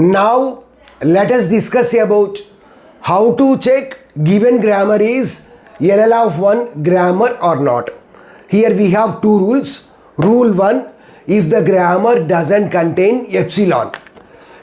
Now let us discuss about how to check given grammar is LL of 1 grammar or not. Here we have two rules. Rule 1, if the grammar doesn't contain epsilon.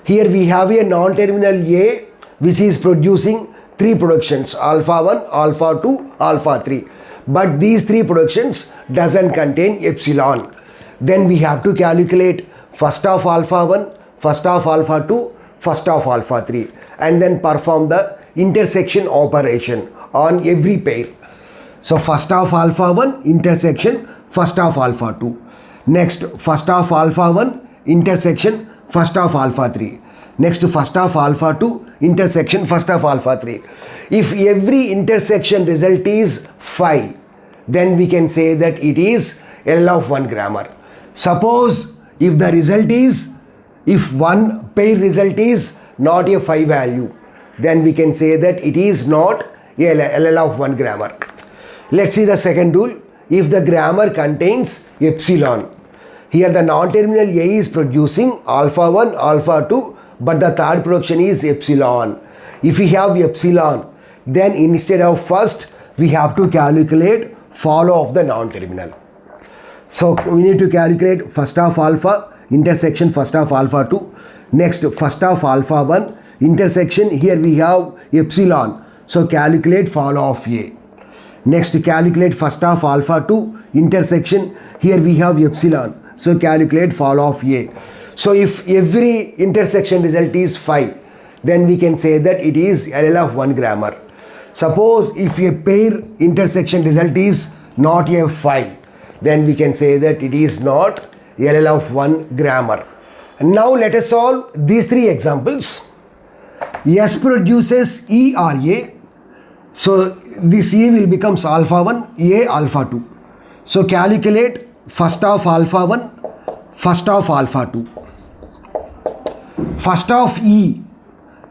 Here we have a non-terminal A which is producing three productions, alpha 1, alpha 2, alpha 3. But these three productions doesn't contain epsilon. Then we have to calculate first of alpha 1, first of alpha 2, first of alpha 3, and then perform the intersection operation on every pair. So first of alpha 1 intersection first of alpha 2. Next first of alpha 1 intersection first of alpha 3. Next first of alpha 2 intersection first of alpha 3. If every intersection result is 5, then we can say that it is LL of 1 grammar. Suppose if the result is, if one pair result is not a 5 value, then we can say that it is not a LL of 1 grammar. Let's see the second rule. If the grammar contains epsilon, here the non-terminal A is producing alpha 1, alpha 2, but the third production is epsilon. If we have epsilon, then instead of first, we have to calculate follow of the non-terminal. So we need to calculate first of alpha intersection first of alpha 2. Next first of alpha 1 intersection, here we have epsilon. So calculate follow of A. Next calculate first of alpha 2 intersection, here we have epsilon. So calculate follow of A. So if every intersection result is 5, then we can say that it is LL of 1 grammar. Suppose if a pair intersection result is not a 5, then we can say that it is not LL of 1 grammar. Now let us solve these three examples. S produces E or A. So this E will becomes alpha 1, A alpha 2. So calculate first of alpha 1, first of alpha 2. First of E.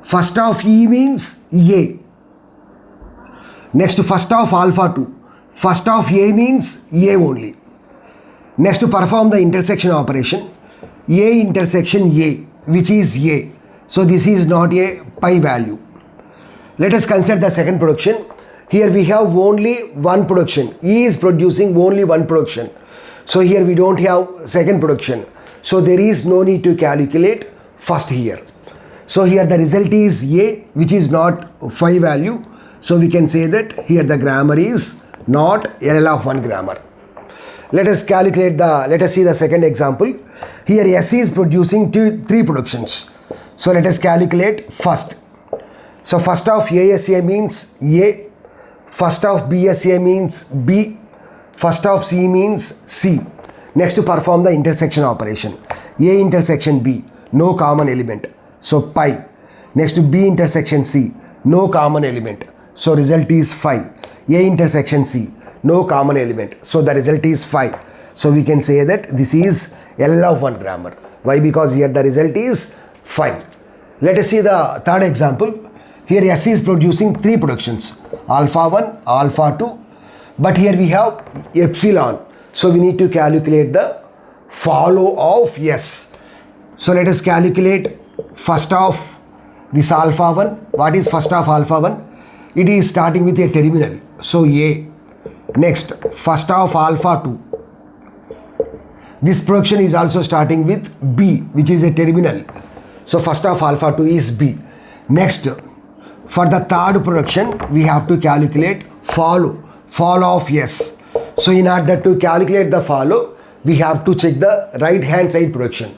First of E means A. Next first of alpha 2. First of A means A only. Next to perform the intersection operation. A intersection A, which is A. So this is not a pi value. Let us consider the second production. Here we have only one production. E is producing only one production. So here we don't have second production. So there is no need to calculate first here. So here the result is A, which is not 5 value. So we can say that here the grammar is not LL of 1 grammar. Let us see the second example. Here S is producing three productions. So let us calculate first. So first of ASA means A, first of BSA means B, first of C means C. Next to perform the intersection operation. A intersection B, no common element. So pi. Next to B intersection C, no common element. So result is 5. A intersection C, no common element. So the result is 5. So we can say that this is LL of 1 grammar. Why? Because here the result is 5. Let us see the third example. Here S is producing three productions, alpha 1, alpha 2, but here we have epsilon. So we need to calculate the follow of S. So let us calculate first of this alpha 1. What is first of alpha 1? It is starting with a terminal. So A. Next, first of alpha 2. This production is also starting with B, which is a terminal. So first of alpha 2 is B. Next, for the third production, we have to calculate follow of S. So in order to calculate the follow, we have to check the right hand side production.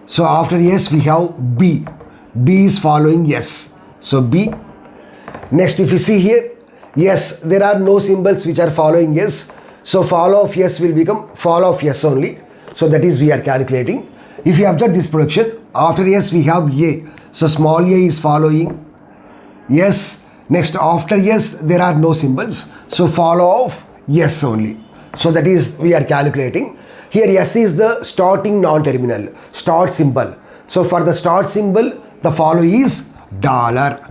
So after S, we have B. B is following S. So B. Next, if you see here, yes, there are no symbols which are following S. So follow of S will become follow of S only. So that is we are calculating. If you observe this production, after S we have A. So small a is following S. Next after S there are no symbols. So follow of S only. So that is we are calculating. Here S is the starting non-terminal, start symbol. So for the start symbol, the follow is $.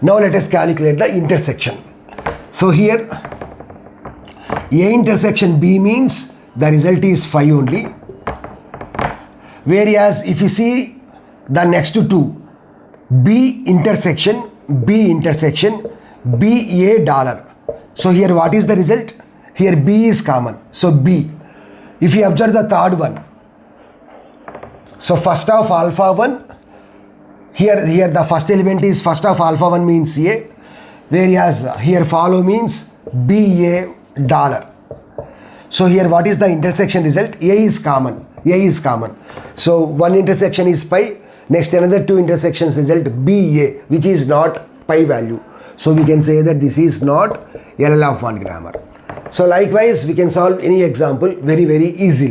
Now let us calculate the intersection. So here A intersection B means the result is 5 only. Whereas if you see the next two, B intersection BA dollar. So here what is the result? Here B is common. So B. If you observe the third one, so first of alpha 1, here the first element is first of alpha 1 means A, whereas here follow means BA dollar. So here what is the intersection result? A is common. So one intersection is pi, next another two intersections result BA, which is not pi value. So we can say that this is not LL of 1 grammar. So likewise we can solve any example very easily.